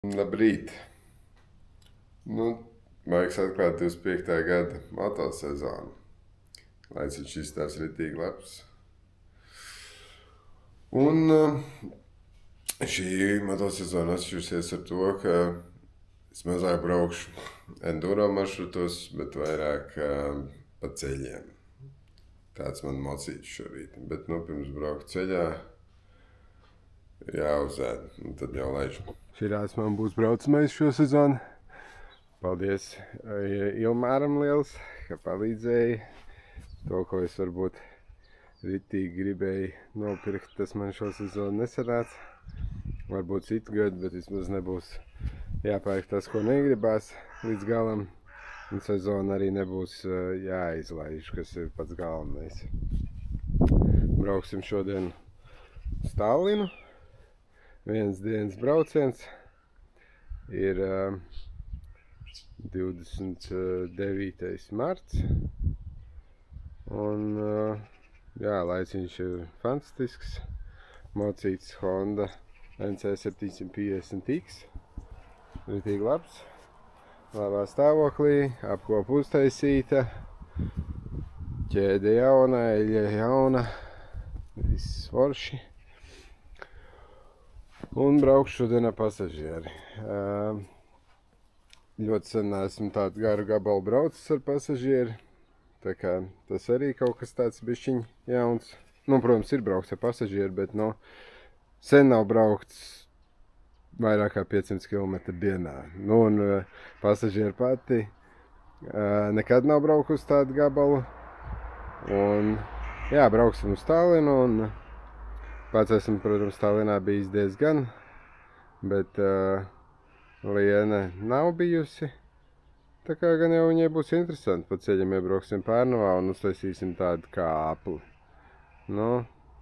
Labrīt! Vajag atklāt 25. gada motosezonu. Laiciņš izstās ritīgi labs. Un šī motosezona atšķirsies ar to, ka es mazāk braukšu enduro maršrutos, bet vairāk pa ceļiem. Tāds man mocīts šorīt. Bet, pirms braukt ceļā, jāuzēd, un tad jau laižu. Širās man būs braucamais šo sezonu. Paldies Ilmāram liels, ka palīdzēja. To, ko es varbūt ritīgi gribēju nopirkt, tas man šo sezonu nesanāca. Varbūt citu gadu, bet vismaz nebūs jāpērk tas, ko negribās līdz galam. Un sezona arī nebūs jāizlaiž, kas ir pats galvenais. Brauksim šodien uz Tallinu. Viens dienas brauciens ir 29. marts. Un laiciņš ir fantastisks. Mocīts Honda NC 750X. Ritīgi labs. Labā stāvoklī, apkopa uztaisīta. Ķēde jauna, eļļa jauna. Viss forši. Un braukšu šodien ar pasažieri. Ļoti sen neesmu tādu garu gabalu braucis ar pasažieri. Tā kā tas arī kaut kas tāds bišķiņ jauns. Protams, ir braukts ar pasažieri, bet sen nav braukts vairāk kā 500 km dienā. Un pasažieri pati nekad nav braukusi tādu gabalu. Un brauksim uz Tallinu. Un pats esmu, protams, Tallinā bijis diezgan, bet Liene nav bijusi. Tā kā gan jau viņai būs interesanti. Pa ceļam iebrauksim Pērnavā un uztaisīsim tādu kā apli.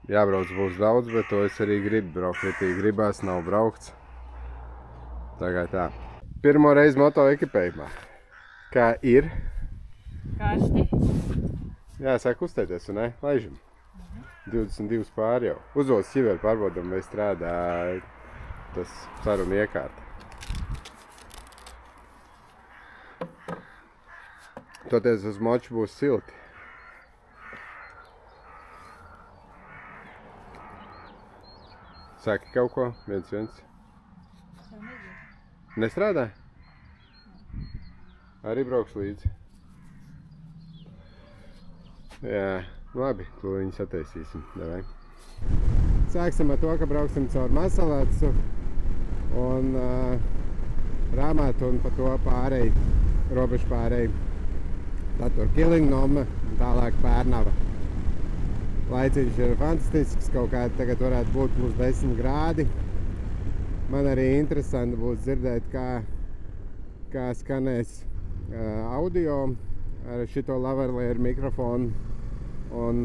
Jābrauc būs daudz, bet to es arī gribu braukt. Ritīgi gribās, nav braukts. Tā kā tā. Pirmo reizi moto ekipējumā. Kā ir? Karsti. Jā, sāk uzstēties, un ne? Laižam. 22 pār jau. Uzvelc ķiveri, pārbaudam, vai strādā tas saruna iekārta. Toties uz moču būs silti. Saki kaut ko? Viens. Nestrādā? Arī brauks līdzi. Jā. Labi, to viņu sataisīsim. Davai. Sāksim ar to, ka brauksim caur Masalācu un Rāmātu un pa to pārēju, robežu pārēju. Tad tur Kilingnome un tālāk Pērnava. Laiciņš ir fantastisks, kaut kā tagad varētu būt plus 10 grādi. Man arī interesanti būs dzirdēt, kā skanēs audio ar šito lavalier mikrofonu. Un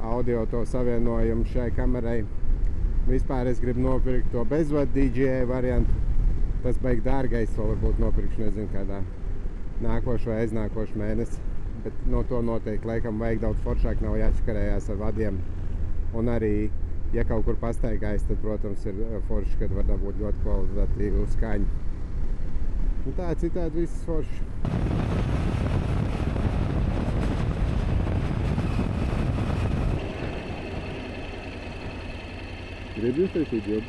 audio to savienojumu šai kamerai. Vispār es gribu nopirkt to bezvadu DJI variantu. Tas baigi dārgais, to varbūt nopirkšu, nezinu, kādā nākošu vai aiznākošu mēnesi. Bet to noteikti laikam vajag daudz foršāk, nav jāčakarējās ar vadiem. Un arī, ja kaut kur pastaigājas, tad, protams, ir forši, kad var dabūt ļoti kvalitatīvu skaņu. Un tā citādi viss forši. Gribi uztaisīt jobu?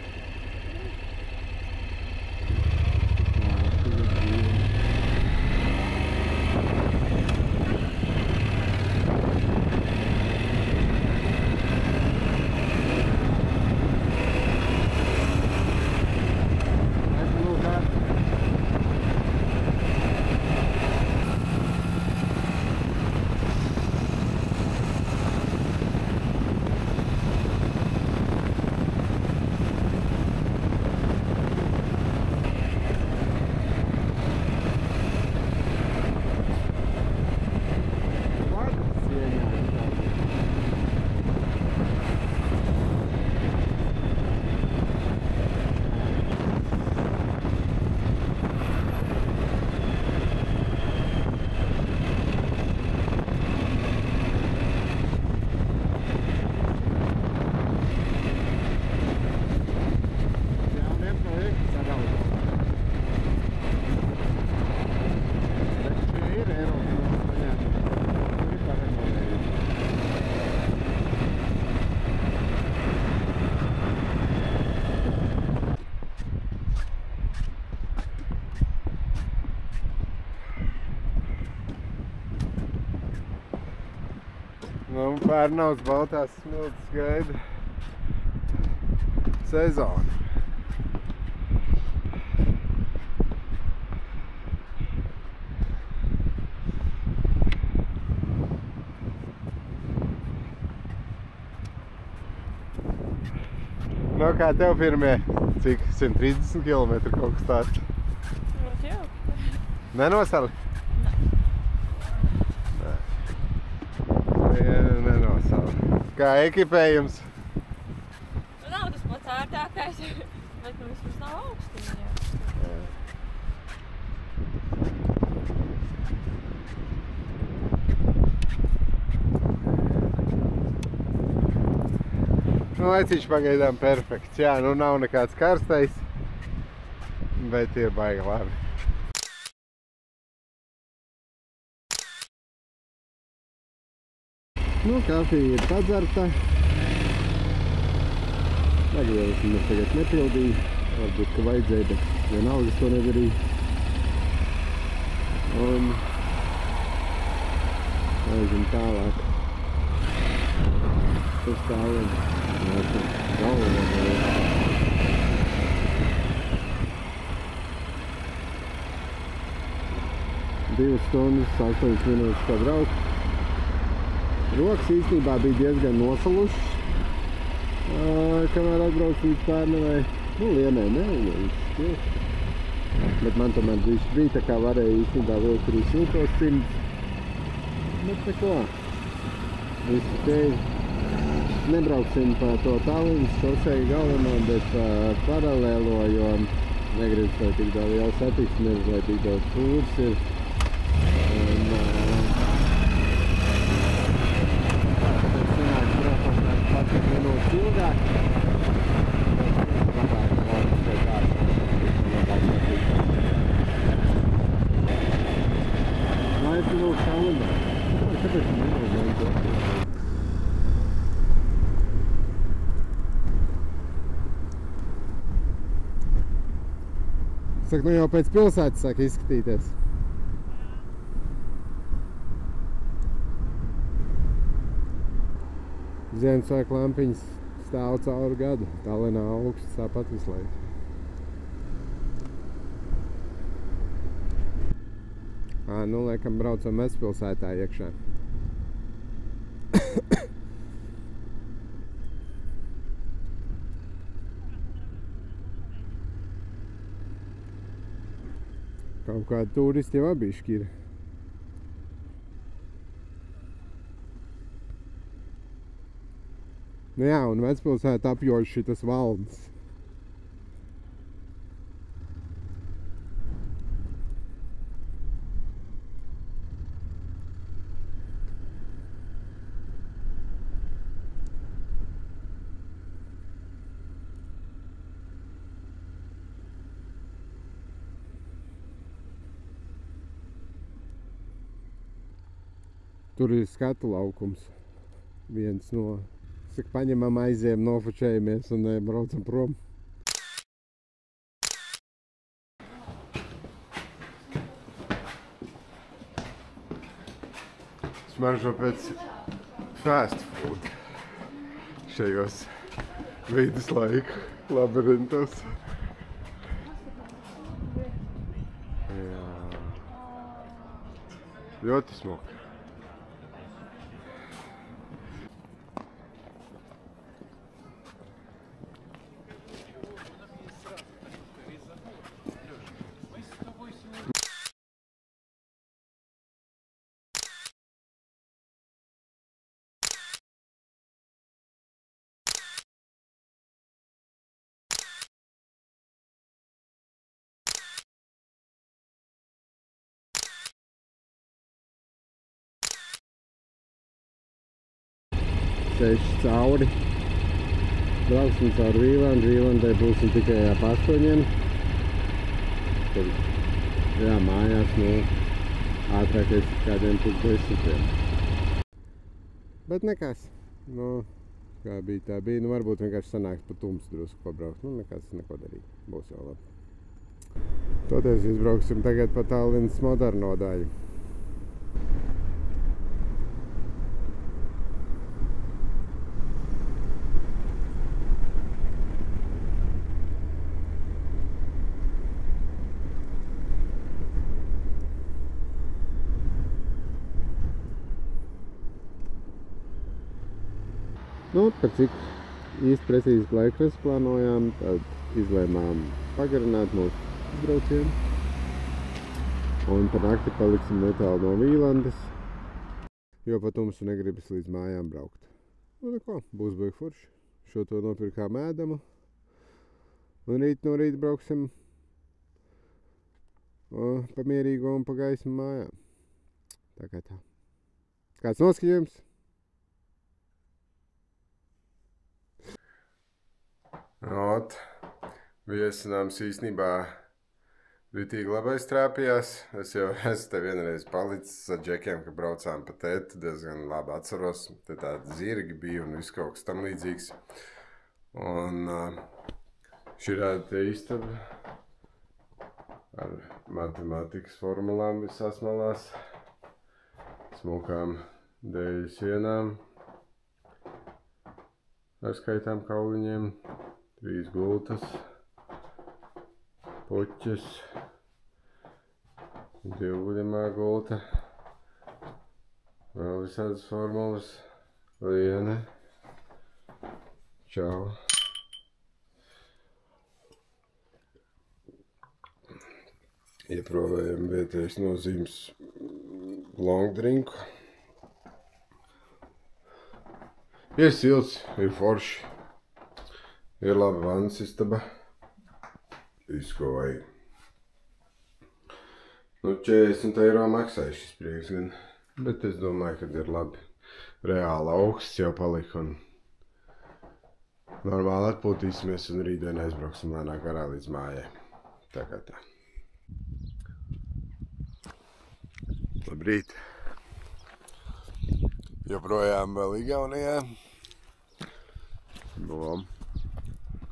Nu, Pērnaus baltās smiltis gaida sezonu. Nu, kā tev pirmie, cik 130 km kaut kas tāds? Ļoti jauki. Nenosali? Nē. Nenosali. Kā ekipējums? Nu, nav tas pats ārtākais, bet nu vismaz nav augstuma jau. Nu, laiciņš pagaidām perfekts. Jā, nu nav nekāds karstais, bet ir baigi labi. Nu, kafija ir padzerta. Degvielas mēs tagad nepildīju. Varbūt, ka vajadzēja, bet vienalga es to nedarīju. Un aizim tālāk. Uz tālāk. Divas stundas, 8 minūtes pa braukt. Rokas īstenībā bija diezgan nosalušas, kamēr atbrauc līdz Pērnavai. Nu, Lienai ne, bet man tomēr bija tā kā varēja īstenībā vilkt arī siltos cimdus. Bet neko, visu tevi. Nebrauksim pa to Tallinas šoseju galveno, bet paralēlo, jo negribas, lai tik daudz jau satiksmi ir, lai tik daudz tūrs ir. Un tad sanāk, protams, 10 minūtes ilgāk. Lai tu lūk Tallinā. Kāpēc nevaru? Saka, nu jau pēc pilsētas sāk izskatīties. Ziemassvētku lampiņas stāv cauri gadu. Tallinā augsts tāpat visu laiku. Nu, laikam braucam Mezpilsētā iekšā. Kaut kādi turisti jau abišķi ir. Nu jā, un Vecpilsētā apjož šitas valns. Tur ir skatu laukums. Viens no, saka, paņemam, aizējam, nofučējamies un braucam prom. Smaržo pēc fast food šajos viduslaiku labirintos. Jā. Ļoti smuki. Ceļš cauri. Brauksim cauri Vīlandu. Vīlandai būsim tikai ap 8. Tad, jā, mājās, nu, ātrākais kādiem 10. Bet nekas. Nu, kā bija, tā bija. Nu, varbūt vienkārši sanāks pa tumsu drusku pabraukt. Nu, nekas, neko darīt. Būs jau labi. Toties izbrauksim tagad pa Tallinas moderno daļu. Nu, par cik īsti precīzi laiku mēs plānojām, tad izlēmām pagarināt mūsu braucienu. Un par nakti paliksim netālu no Vīlandes, jo pa tumsu negribas līdz mājām braukt. Nu, neko, būs baigi forši. Šo to nopirkām ēdamu. Un rīt no rīta brauksim pa mierīgo un pa gaismu mājām. Tā kā tā. Kāds noskaņojums? Ot, viesinājums īstenībā ritīgi labai strāpījās. Es jau esmu te vienreiz palicis ar džekiem, ka braucām pa tētu, diezgan labi atceros. Te tādi zirgi bija un viss kaut kas tam līdzīgs. Un širāda te istaba ar matemātikas formulām visās malās, smukām dēļu sienām, ar skaitām kauliņiem, 3 gultas, puķis, 2 guļamā gulta, vēl visādas formulas, liene, čau. Ieprovējam vietējais nozīmes long drinku. Ir silts, ir forši, ir laba vannas istaba, visu, ko vajag. Nu, 40 eiro maksāja šis prieks gan, bet es domāju, ka ir labi. Reāli augsts jau palika un normāli atpūtīsimies un rītdien aizbrauksim lēnā garā līdz mājai. Tā kā tā. Labrīt! Joprojām vēl Igaunijā.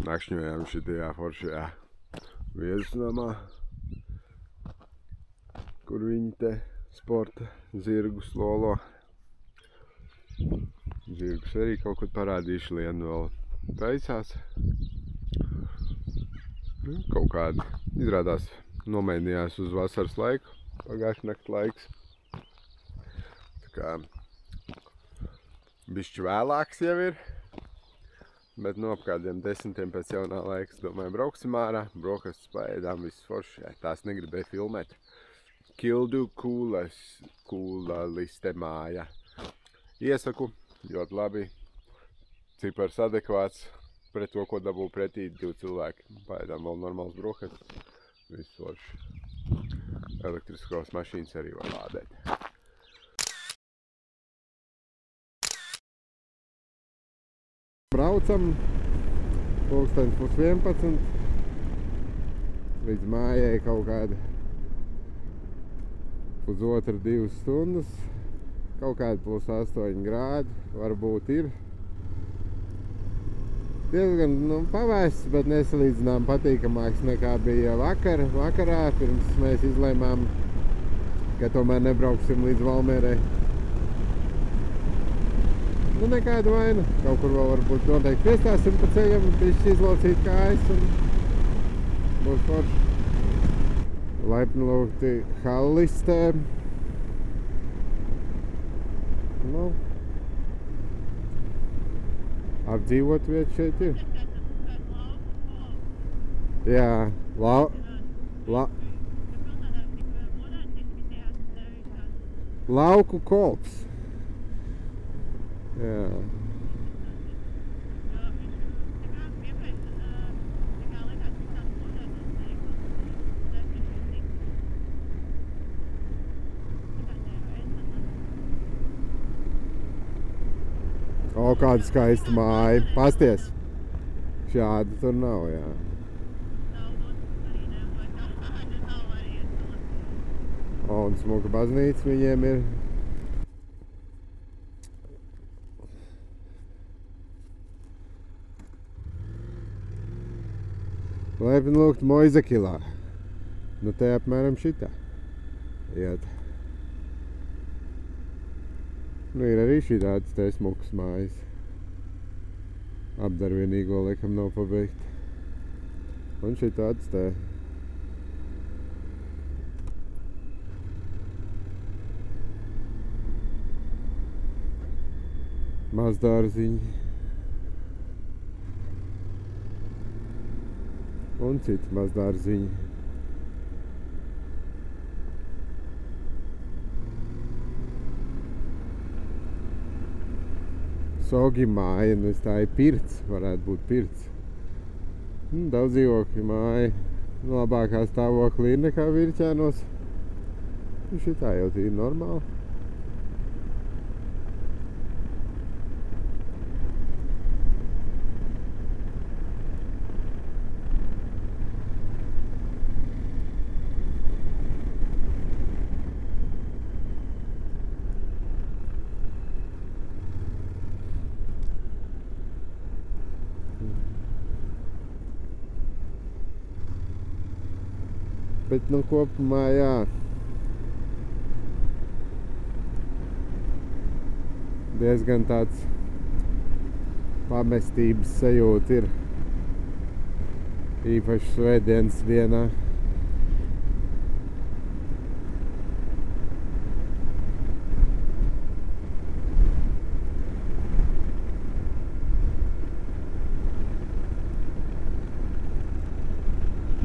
Nakšņojām šitajā foršajā viesnamā, kur viņi te sporta zirgus lolo. Zirgus arī kaut kur parādīšu, lien vēl taisās. Kaut kādi izrādās nomainījās uz vasaras laiku, pagājuši nakts laiks. Tā kā bišķi vēlāks jau ir, bet no ap kādiem 10 pēc jaunā laiks, domāju, brauksim ārā, brokastus paēdām, viss forši, ja tās negribēju filmēt. Kildu kūla liste māja. Iesaku, ļoti labi, cipars adekvāts pret to, ko dabū pretī 2 cilvēki. Paēdām vēl normāls brokastus, viss forši. Elektriskos mašīnas arī var lādēt. Braucam, 10:11, līdz mājai kaut kāda 1,5–2 stundas, kaut kāda +8 grādi, varbūt ir. Diezgan pavēsts, bet nesalīdzinām patīkamāks nekā bija vakarā, pirms mēs izlēmām, ka tomēr nebrauksim līdz Valmierai. Nu, nekāda vaina. Kaut kur vēl varbūt noteikti piestāsim pa ceļam, bišķi izlaucīt kājas un būs forši. Laipni lūgti Hallistē. Nu, apdzīvot vietu šeit ir. Jā, lauku kolps. Jā. O, kāda skaista māja. Pasties. Šāda tur nav, jā. O, un smuka baznīca viņiem ir. Laipni lūgt Moizekilā. Nu, te apmēram šitā iet. Nu, ir arī šitāds te smukas mājas. Apdarvienīgo laikam nav pabeigt. Un šitāds te. Mazdārziņi. un citi mazdārziņi. Sogi māja, nu tā ir pirts, varētu būt pirts. Daudz dzīvokļu māja, labākā stāvoklī ir nekā Virķēnos. Šitā jau tīri normāli. Bet, nu, kopumā, jā. Diezgan tāds pamestības sajūta ir. Īpaši svētdienas dienā.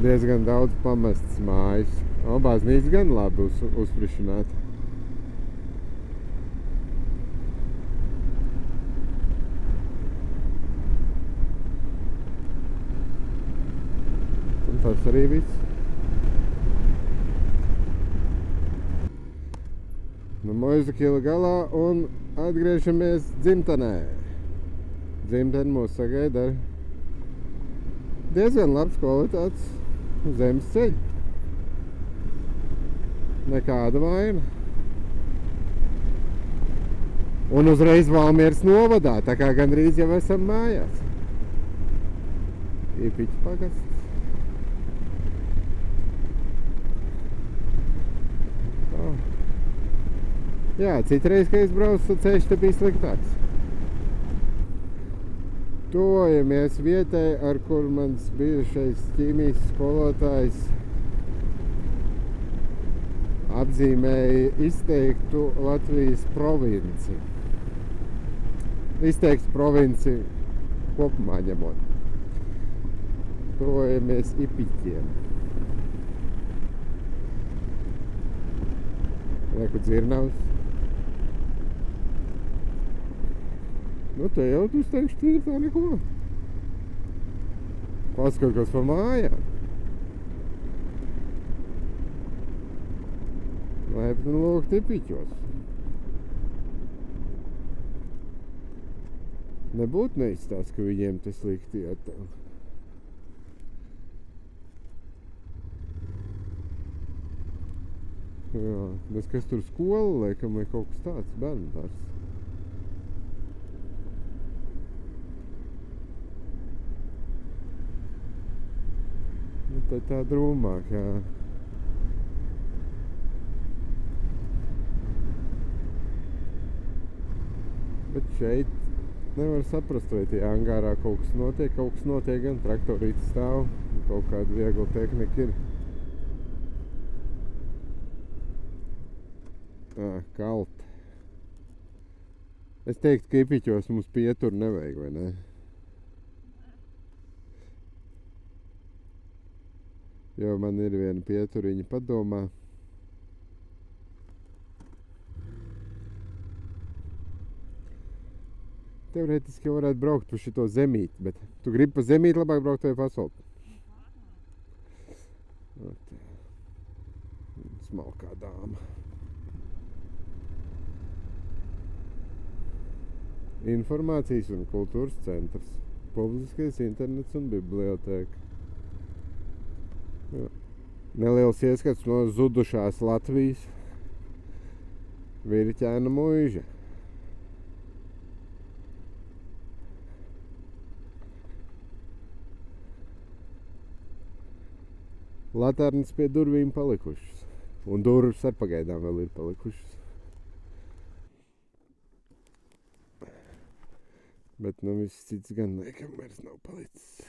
Diezgan daudz pamestas mājas. Baznīca gan labi uzfrišināta. Un tas arī viss. Nu, Moizakila galā un atgriežamies dzimtenē. Dzimteni mūs sagaida ar diezgan labs kvalitātes zemes ceļu. Nekāda vaina. Un uzreiz Valmieras novadā, tā kā gandrīz jau esam mājās. Īpiķi pagasts. Tā. Jā, citreiz, kad es braucu, ceļš te bija sliktāks. Tuvojamies vietai, ar kur mans bijušais ķīmijas skolotājs apzīmēja izteiktu Latvijas provinci. Izteikts provinci kopumā ņemot. Tuvojamies Ipiķiem. Reku Dzirnavs. Nu, te jau tu teikšu tīri tā neko. Paskat, kas pa mājām. Laipni lūgt Ipiķos. Nebūtu neizstāst, ka viņiem te slikti iet tā. Jā, bet kas tur skola, laikam, vai kaut kas tāds bērnu dārs. Tā drūmāk, jā. Bet šeit nevar saprast, vai tie angārā kaut kas notiek gan traktorītis stāv, kaut kāda viegla tehnika ir. Kalt. Es teiktu, ka Ipiķos mums pieturu nevajag, vai ne? Jo man ir viena pieturiņa padomā. Teorētiski jau varētu braukt pa šito zemīti, bet tu gribi pa zemīti labāk braukt vai pa asfaltu? Smalkā dāma. Informācijas un kultūras centrs, publiskais internets un bibliotēka. Neliels ieskats no zudušās Latvijas Virķēna muiža. Laternas pie durvīm palikušas. Un durvis ar pagaidām vēl ir palikušas. Bet nu viss cits gan laikam vairs nav palicis.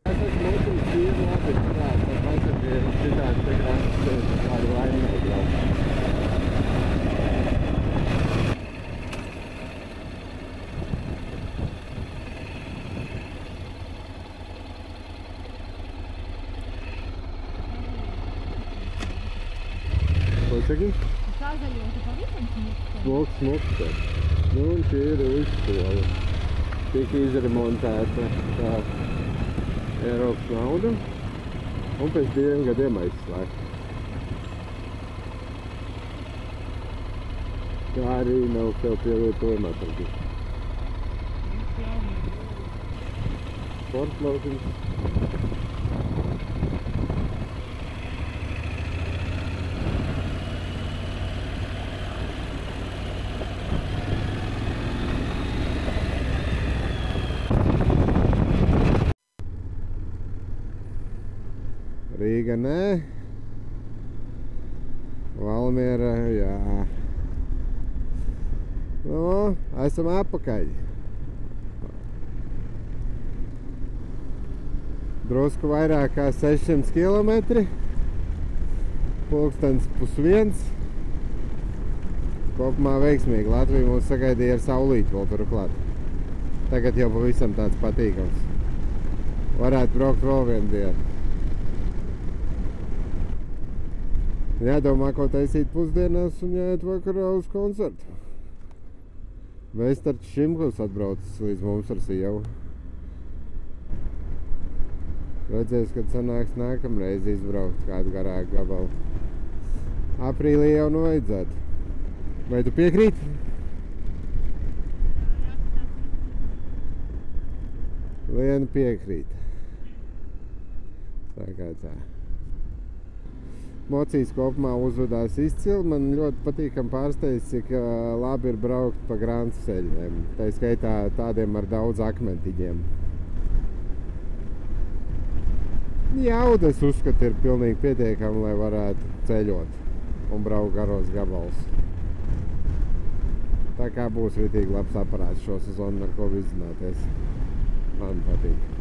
Es esmu mūtums dzīvi labi, tāpēc ir šitādi te krāsas kādu laimi nebraukt. saki? Tā zaļota pavisam smukta. Smukta. Nu, un šī ir uzskola. Tika izremontēta tā Eiropas nauda un pēc 2 gadiem aizslēgta. Tā arī nav sev pielietojama atradība. Sportlaukums. Rīga nē. Valmiera, jā. Nu, esam apakaļ. Drusku vairāk kā 600 kilometri. Pulkstens 12. Kopumā veiksmīgi. Latvija mūs sagaidīja ar saulīti vēl turklāt. Tagad jau pavisam tāds patīkams. Varētu braukt vēl vienu dienu. Jādomā, ko taisīt pusdienās un jāiet vakarā uz koncertu. Vēstarts Šimkus atbraucis līdz mums ar sievu. Redzēs, kad sanāks nākamreiz izbraukt kādu garāku gabalu. Aprīlī jau nu vajadzētu. Vai tu piekrīti? Liena piekrīt. Tā kā tā. Mocīs kopumā uzvedās izcili. Man ļoti patīkam pārsteidz, cik labi ir braukt pa grāntu ceļiem. Tā skaitā tādiem ar daudz akmentiņiem. Jauda, es uzskatu, ir pilnīgi pietiekami, lai varētu ceļot un braukt garos gabalus. Tā kā būs ritīgi labs aparāts šo sezonu, ar ko vizināties. Man patīk.